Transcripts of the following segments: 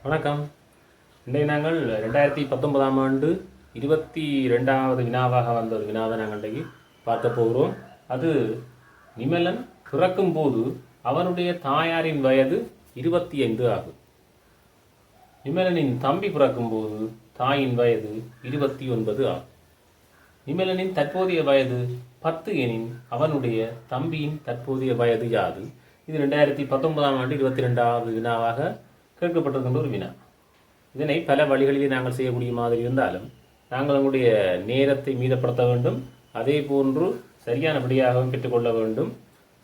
வணக்கம். இன்றைக்கு நாங்கள் 2019ஆம் ஆண்டு 22வது வினாவாக வந்த ஒரு வினாவை நாங்கள் இன்றைக்கு பார்க்க போகிறோம். அது நிமலன் பிறக்கும் போது அவனுடைய தாயாரின் வயது 25 ஆகும். நிமலனின் தம்பி பிறக்கும் போது தாயின் வயது 29 ஆகும். நிமலனின் தற்போதைய வயது 10 எனின் அவனுடைய தம்பியின் தற்போதைய வயது யாது? இது 2019ஆம் ஆண்டு 22வது வினாவாக கேட்கப்பட்டிருக்கின்ற ஒரு வினா. இதனை பல வழிகளிலே நாங்கள் செய்யக்கூடிய மாதிரி இருந்தாலும் நாங்கள் உங்களுடைய நேரத்தை மீதப்படுத்த வேண்டும். அதே போன்று சரியானபடியாகவும் பெற்றுக்கொள்ள வேண்டும்,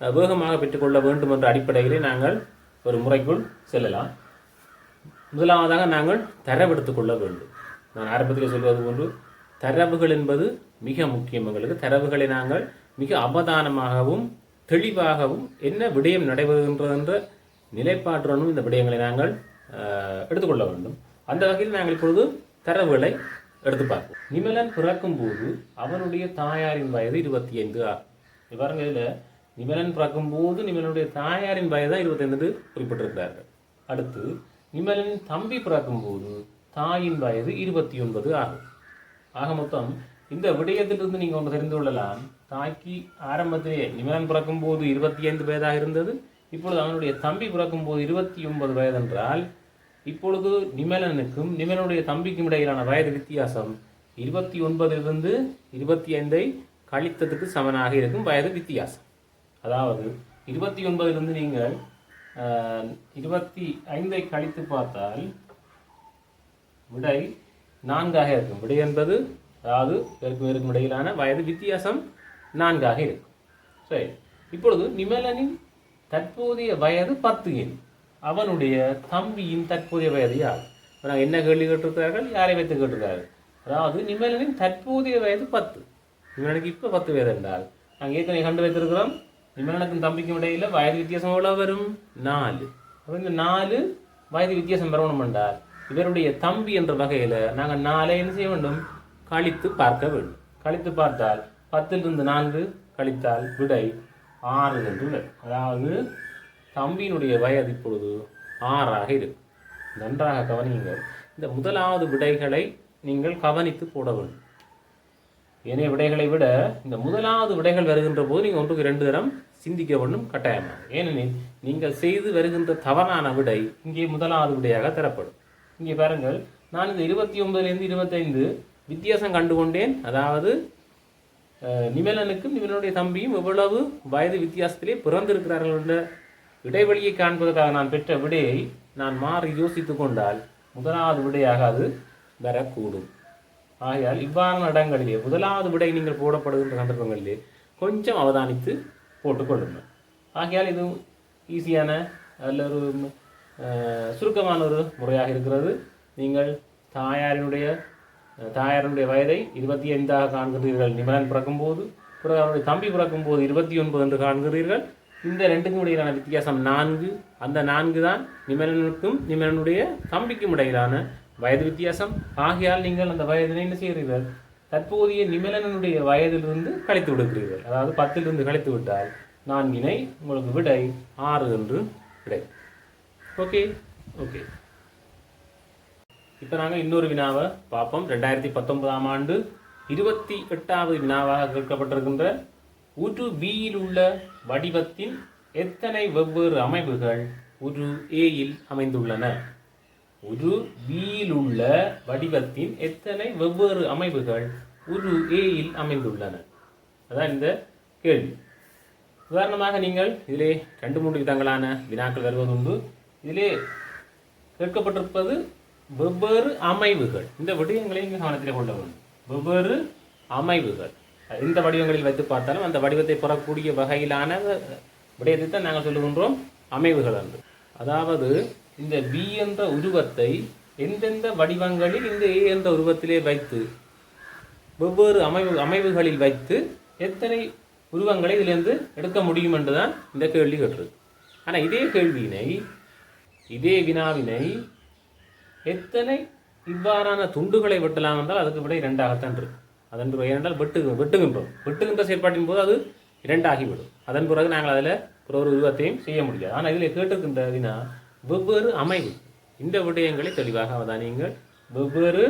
வேகமாக பெற்றுக்கொள்ள வேண்டும் என்ற அடிப்படையிலே நாங்கள் ஒரு முறைக்குள் செல்லலாம். முதலாவதாக நாங்கள் தரவெடுத்துக் கொள்ள வேண்டும். நான் ஆரம்பத்தில் சொல்வது போன்று தரவுகள் என்பது மிக முக்கியம். எங்களுக்கு தரவுகளை நாங்கள் மிக அவதானமாகவும் தெளிவாகவும் என்ன விடயம் நடைபெறுகின்றது என்ற நிலைப்பாட்டுடனும் இந்த விடயங்களை நாங்கள் எடுத்துக்கொள்ள வேண்டும். அந்த வகையில் நாங்கள் இப்பொழுது தரவுகளை எடுத்து பார்ப்போம். நிமலன் பிறக்கும் போது அவனுடைய தாயாரின் வயது 25 ஆகும். பாருங்க, இதில் நிமலன் பிறக்கும் போது நிமலனுடைய தாயாரின் வயது தான் 25 குறிப்பிட்டிருக்கிறார்கள். அடுத்து நிமலனின் தம்பி பிறக்கும் போது தாயின் வயது 29 ஆகும். ஆக மொத்தம் இந்த விடயத்திலிருந்து நீங்கள் ஒன்று தெரிந்து கொள்ளலாம். தாய்க்கு ஆரம்பத்திலே நிமலன் பிறக்கும் போது 25 வயதாக இருந்தது. இப்பொழுது அவனுடைய தம்பி பிறக்கும் போது 29 வயது என்றால் இப்பொழுது நிமலனுக்கும் நிமலனுடைய தம்பிக்கும் இடையிலான வயது வித்தியாசம் 29 25 கழித்ததுக்கு சமனாக இருக்கும் வயது வித்தியாசம். அதாவது 29 நீங்கள் 25 கழித்து பார்த்தால் விடை 4 இருக்கும். விடை என்பது அதாவது இருக்கும் இடையிலான வயது வித்தியாசம் 4 இருக்கும். சரி, இப்பொழுது நிமலனின் தற்போதைய வயது 10 எண். அவனுடைய தம்பியின் தற்போதைய வயது யார்? நாங்கள் என்ன கேள்வி கேட்டிருக்கிறார்கள், யாரை வைத்து கேட்டிருக்கிறார்கள்? அதாவது நிமலனின் தற்போதைய வயது 10. நிமலனுக்கு இப்போ 10 வயது என்றால் நாங்கள் ஏற்கனவே கண்டு வைத்திருக்கிறோம். நிமலனுக்கும் தம்பிக்கும் இடையில வயது வித்தியாசம் எவ்வளவு வரும்? 4. அப்போ இந்த 4 வயது வித்தியாசம் வரணும் என்றால் இவருடைய தம்பி என்ற வகையில் நாங்கள் 4 என்ன செய்ய வேண்டும்? கழித்து பார்க்க வேண்டும். கழித்து பார்த்தால் 10 4 கழித்தால் விடை 6 என்று வரும். அதாவது தம்பியினுடைய வயது இப்பொழுது 6 இருக்கும். நன்றாக கவனியுங்கள். இந்த முதலாவது விடைகளை நீங்கள் கவனித்து போட வேண்டும். ஏனைய விடைகளை விட இந்த முதலாவது விடைகள் வருகின்ற போது நீங்கள் 1க்கு 2 தரம் சிந்திக்க வேண்டும் கட்டாயமாக. ஏனெனில் நீங்கள் செய்து வருகின்ற தவறான விடை இங்கே முதலாவது விடையாக தரப்படும். இங்கே பாருங்கள், நான் இந்த 29 25 வித்தியாசம் கண்டுகொண்டேன். அதாவது நிமலனுக்கும் நிமலனுடைய தம்பியும் எவ்வளவு வயது வித்தியாசத்திலே பிறந்திருக்கிறார்கள் என்ற இடைவெளியை காண்பதற்காக நான் பெற்ற விடையை நான் மாறி யோசித்து கொண்டால் முதலாவது விடையாக அது வரக்கூடும். ஆகையால் இவ்வாறான இடங்களிலே முதலாவது விடை நீங்கள் போடப்படுகின்ற சந்தர்ப்பங்களிலே கொஞ்சம் அவதானித்து போட்டுக்கொள்ளுங்கள். ஆகையால் இது ஈஸியான அல்ல ஒரு சுருக்கமான ஒரு முறையாக இருக்கிறது. நீங்கள் தாயாரினுடைய வயதை 25 காண்கிறீர்கள் நிமலன் பிறக்கும் போது. பிறகு அவருடைய தம்பி பிறக்கும் போது 29 என்று காண்கிறீர்கள். இந்த ரெண்டுக்கும் இடையிலான வித்தியாசம் 4. அந்த 4 தான் நிமலனுக்கும் நிமலனுடைய தம்பிக்கும் இடையிலான வயது வித்தியாசம். ஆகையால் நீங்கள் அந்த வயதினை என்ன செய்கிறீர்கள்? தற்போதைய நிமலனுடைய வயதிலிருந்து கழித்து விடுகிறீர்கள். அதாவது 10 கழித்து விட்டால் 4 உங்களுக்கு விடை 6 என்று விடை. ஓகே. இப்போ நாங்கள் இன்னொரு வினாவை பார்ப்போம். 2019ஆம் ஆண்டு 28வது வினாவாக கேட்கப்பட்டிருக்கின்ற உரு பியில் உள்ள வடிவத்தின் எத்தனை வெவ்வேறு அமைப்புகள் உரு ஏயில் அமைந்துள்ளன? உரு பியில் உள்ள வடிவத்தின் எத்தனை வெவ்வேறு அமைப்புகள் உரு ஏயில் அமைந்துள்ளன? அதான் இந்த கேள்வி. உதாரணமாக நீங்கள் இதிலே 2-3 விதங்களான வினாக்கள் வருவதுண்டு. இதிலே கேட்கப்பட்டிருப்பது வெவ்வேறு அமைவுகள். இந்த விடயங்களை இங்கே கவனத்தில் கொள்ள வேண்டும். வெவ்வேறு அமைவுகள் இந்த வடிவங்களில் வைத்து பார்த்தாலும் அந்த வடிவத்தை பெறக்கூடிய வகையிலான விடயத்தை தான் நாங்கள் சொல்லுகின்றோம் அமைவுகள் என்று. அதாவது இந்த பி என்ற உருவத்தை எந்தெந்த வடிவங்களில் இந்த ஏ என்ற உருவத்திலே வைத்து வெவ்வேறு அமைவுகளில் வைத்து எத்தனை உருவங்களை இதிலிருந்து எடுக்க முடியும் என்றுதான் இந்த கேள்வி கேட்டிருக்கு. ஆனால் இதே வினாவினை எத்தனை இவ்வாறான துண்டுகளை வெட்டலாம் என்றால் அதுக்கு விட 2ஆகத்தான் இருக்கு. அதன் பிறகு ஏனென்றால் வெட்டுகின்ற செயற்பாட்டின் போது அது 2 ஆகிவிடும். அதன் பிறகு நாங்கள் அதில் ஒரு உருவத்தையும் செய்ய முடியாது. ஆனால் இதில் கேட்டிருக்கின்ற வினா வெவ்வேறு அமைவு. இந்த விடயங்களை தெளிவாக அவதானியுங்கள். வெவ்வேறு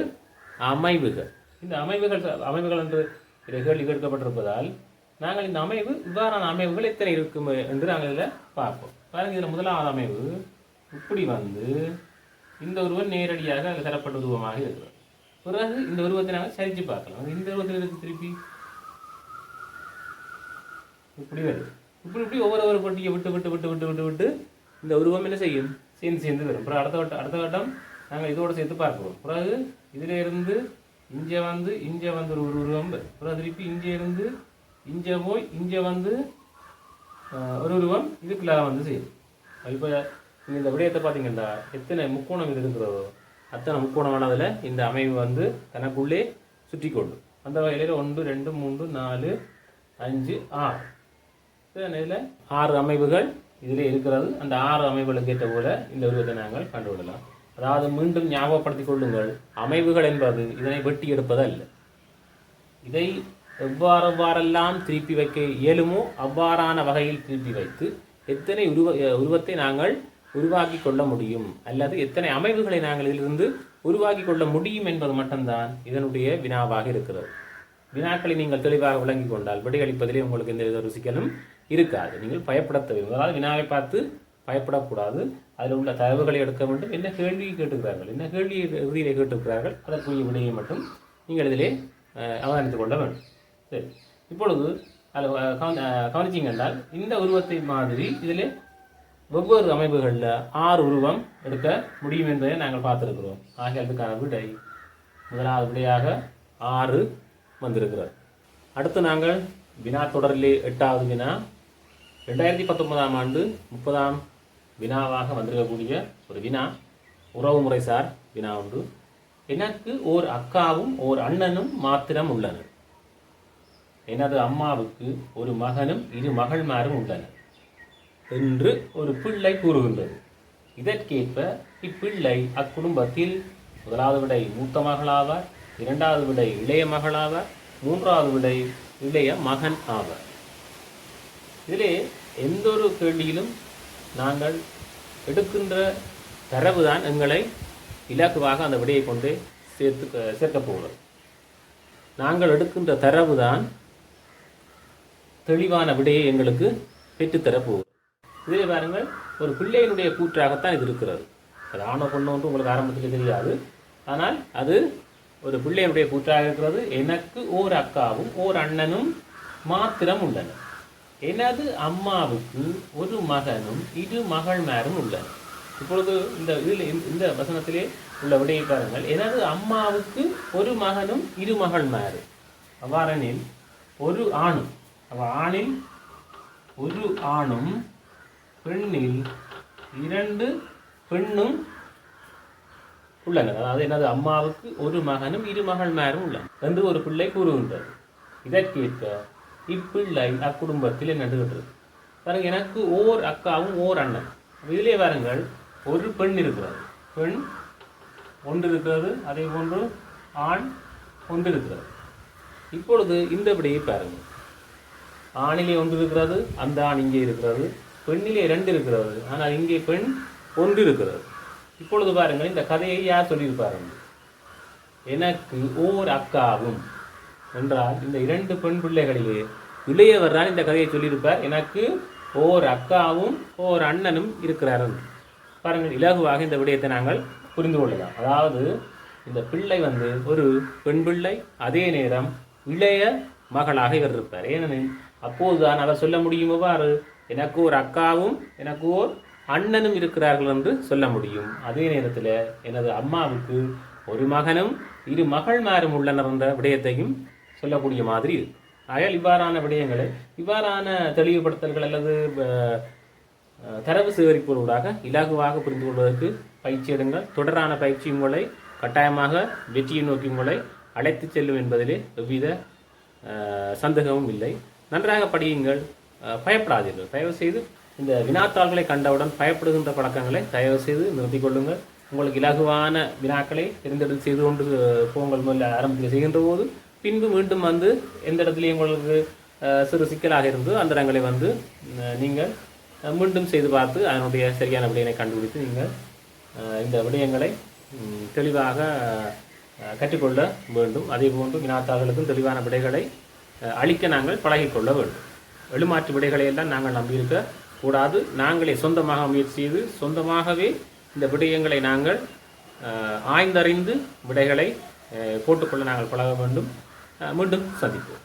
அமைவுகள், இந்த அமைவுகள் என்று கேள்வி கேட்கப்பட்டிருப்பதால் நாங்கள் இந்த அமைவு இவ்வாறான அமைவுகள் எத்தனை இருக்கும் என்று நாங்கள் இதில் பார்ப்போம். பாருங்கள், இதில் முதலாவது அமைவு இப்படி வந்து இந்த உருவம் நேரடியாக அதில் தரப்பட்ட உருவமாக இருக்கிறது. பிறகு இந்த உருவத்தை நாங்கள் சரித்து பார்க்கலாம். இந்த உருவத்தில் இருக்கு திருப்பி இப்படி வருது. இப்படி ஒவ்வொரு பட்டியை விட்டு விட்டு விட்டு விட்டு விட்டு விட்டு இந்த உருவம் என்ன செய்யும், சேர்ந்து வரும். அப்புறம் அடுத்த கட்டம் நாங்கள் இதோடு சேர்த்து பார்க்கிறோம். பிறகு இதில் இருந்து இங்கே வந்து ஒரு உருவம் வரும். பிறகு திருப்பி இங்கே இருந்து இங்கே போய் இங்கே வந்து ஒரு உருவம் இதுக்குள்ளாக வந்து செய்யும். இப்போ இந்த விடயத்தை பார்த்தீங்கன்னா எத்தனை முக்கோணம் இது இருக்கிறதோ அத்தனை முக்கோணமானதில் இந்த அமைவு வந்து தனக்குள்ளே சுற்றி கொள்ளும். அந்த வகையில் 1 2 3 4 5 6 இதில் 6 அமைவுகள் இதில் இருக்கிறது. அந்த 6 அமைவுகளுக்கு ஏற்ற போல இந்த உருவத்தை நாங்கள் கண்டுவிடலாம். அதாவது மீண்டும் ஞாபகப்படுத்திக் கொள்ளுங்கள், அமைவுகள் என்பது இதனை வெட்டி எடுப்பதல்ல. இதை எவ்வாறெல்லாம் திருப்பி வைக்க இயலுமோ அவ்வாறான வகையில் திருப்பி வைத்து எத்தனை உருவத்தை நாங்கள் உருவாக்கி கொள்ள முடியும் அல்லது எத்தனை அமைவுகளை நாங்கள் இதிலிருந்து உருவாக்கி கொள்ள முடியும் என்பது மட்டும்தான் இதனுடைய வினாவாக இருக்கிறது. வினாக்களை நீங்கள் தெளிவாக விளங்கி கொண்டால் விடையளிப்பதிலே உங்களுக்கு எந்த வித சிக்கலும் இருக்காது. நீங்கள் பயப்பட வேண்டும். அதாவது வினாவை பார்த்து பயப்படக்கூடாது. அதில் உள்ள தரவுகளை எடுக்க வேண்டும். என்ன கேள்வியை கேட்டுக்கிறார்கள், என்ன கேள்வியை இறுதியிலே கேட்டுக்கிறார்கள், அதற்குரிய விடையை மட்டும் நீங்கள் இதிலே அவதானித்துக் கொள்ள வேண்டும். சரி, இப்பொழுது கவனிச்சிங்க என்றால் இந்த உருவத்தை மாதிரி இதில் ஒவ்வொரு அமைப்புகளில் 6 உருவம் எடுக்க முடியும் என்பதை நாங்கள் பார்த்துருக்கிறோம். ஆகிய அதுக்கான விடை முதலாவது விடையாக 6 வந்திருக்கிறது. அடுத்து நாங்கள் வினா தொடரிலே 8வது வினா 2019ஆம் ஆண்டு 30ஆம் வினாவாக வந்திருக்கக்கூடிய ஒரு வினா, உறவு முறைசார் வினா ஒன்று. எனக்கு ஓர் அக்காவும் ஓர் அண்ணனும் மாத்திரம் உள்ளனர். எனது அம்மாவுக்கு ஒரு மகனும் 2 மகள்மாரும் உள்ளனர் என்று ஒரு பிள்ளை கூறுகின்றது. இதற்கேற்ப இப்பிள்ளை அக்குடும்பத்தில் முதலாவது விடை மூத்த மகளாவார், 2வது விடை இளைய மகளாவார், 3வது விடை இளைய மகன் ஆவார். இதிலே எந்த ஒரு கேள்வியிலும் நாங்கள் எடுக்கின்ற தரவு தான் எங்களை இலக்குவாக அந்த விடையை கொண்டு சேர்க்கப் போகிறது. நாங்கள் எடுக்கின்ற தரவு தான் தெளிவான விடையை எங்களுக்கு பெற்றுத்தரப்போகிறது. இதே பாருங்கள், ஒரு பிள்ளையினுடைய கூற்றாகத்தான் இது இருக்கிறது. அது ஆணோ பொண்ணு ஒன்று உங்களுக்கு ஆரம்பத்தில் தெரியாது. ஆனால் அது ஒரு பிள்ளையினுடைய கூற்றாக இருக்கிறது. எனக்கு ஓர் அக்காவும் ஓர் அண்ணனும் மாத்திரம் உள்ளனர். எனது அம்மாவுக்கு ஒரு மகனும் 2 மகள்மாரும் உள்ளனர். இப்பொழுது இந்த வசனத்திலே உள்ள விடையை பாருங்கள். எனது அம்மாவுக்கு ஒரு மகனும் 2 மகள்மாரும். அவ்வாறெனில் ஒரு ஆணும், ஆணில் ஒரு ஆணும் பெண்ணில் 2 பெண்ணும் உள்ளனர். அதாவது எனது அம்மாவுக்கு ஒரு மகனும் 2 மகள்மாரும் உள்ளனர் என்று ஒரு பிள்ளை கூறுகின்றது. இதற்கேற்ப இப்பிள்ளை அக்குடும்பத்தில் நடுகின்றது. பாருங்க, எனக்கு ஓர் அக்காவும் ஓர் அண்ணன். இதிலே பாருங்கள், ஒரு பெண் இருக்கிறது, பெண் ஒன்று இருக்கிறது, அதே போன்று ஆண் ஒன்று இருக்கிறது. இப்பொழுது இந்த விடையை பாருங்கள், ஆணிலே ஒன்று இருக்கிறது, அந்த ஆண் இங்கே இருக்கிறது, பெண்ணிலே 2 இருக்கிறது, ஆனால் இங்கே பெண் ஒன்று இருக்கிறது. இப்பொழுது பாருங்கள், இந்த கதையை யார் சொல்லியிருப்பாருங்க? எனக்கு ஓர் அக்காவும் என்றால் இந்த 2 பெண் பிள்ளைகளிலே இளையவர் தான் இந்த கதையை சொல்லியிருப்பார். எனக்கு ஓர் அக்காவும் ஓர் அண்ணனும் இருக்கிறார். பாருங்கள், இலகுவாக இந்த விடயத்தை நாங்கள் புரிந்து கொள்ளலாம். அதாவது இந்த பிள்ளை வந்து ஒரு பெண் பிள்ளை, அதே நேரம் இளைய மகளாக இவர் இருப்பார். ஏனெனில் அப்போதுதான் அவர் சொல்ல முடியும், எவ்வாறு எனக்கு ஒரு அக்காவும் எனக்கு ஓர் அண்ணனும் இருக்கிறார்கள் என்று சொல்ல முடியும். அதே நேரத்தில் எனது அம்மாவுக்கு ஒரு மகனும் 2 மகள்மாரும் உள்ளனர் என்ற விடயத்தையும் சொல்லக்கூடிய மாதிரி இருக்கு. ஆகையால் இவ்வாறான விடயங்களை, இவ்வாறான தெளிவுபடுத்தல்கள் அல்லது தரவு சேகரிப்பதூடாக இலகுவாக புரிந்து கொள்வதற்கு பயிற்சி எடுங்கள். தொடரான பயிற்சி உங்களை கட்டாயமாக வெற்றியை நோக்கி உங்களை அழைத்து செல்லும் என்பதிலே எவ்வித சந்தேகமும் இல்லை. நன்றாக படியுங்கள், பயப்படாதீர்கள். தயவு செய்து இந்த வினாத்தாள்களை கண்டவுடன் பயப்படுகின்ற பழக்கங்களை தயவு செய்து நிறுத்திக் கொள்ளுங்கள். உங்களுக்கு இலகுவான வினாக்களை தேர்ந்தெடுத்து செய்து கொண்டு போங்கள். முதல்ல ஆரம்பத்தில் செய்கின்ற போது பின்பு மீண்டும் வந்து எந்த இடத்துலையும் உங்களுக்கு சிறு சிக்கலாக இருந்து அந்த இடங்களை வந்து நீங்கள் மீண்டும் செய்து பார்த்து அதனுடைய சரியான விடையினை கண்டுபிடித்து நீங்கள் இந்த விடயங்களை தெளிவாக கற்றுக்கொள்ள வேண்டும். அதே போன்று வினாத்தாள்களுக்கும் தெளிவான விடைகளை அளிக்க நாங்கள் பழகிக்கொள்ள வேண்டும். எழுமாற்று விடைகளை எல்லாம் நாங்கள் நம்பியிருக்க கூடாது. நாங்களே சொந்தமாக முயற்சி செய்து சொந்தமாகவே இந்த விடயங்களை நாங்கள் ஆய்ந்தறிந்து விடைகளை போட்டுக்கொள்ள நாங்கள் பழக வேண்டும். மீண்டும் சந்திப்போம்.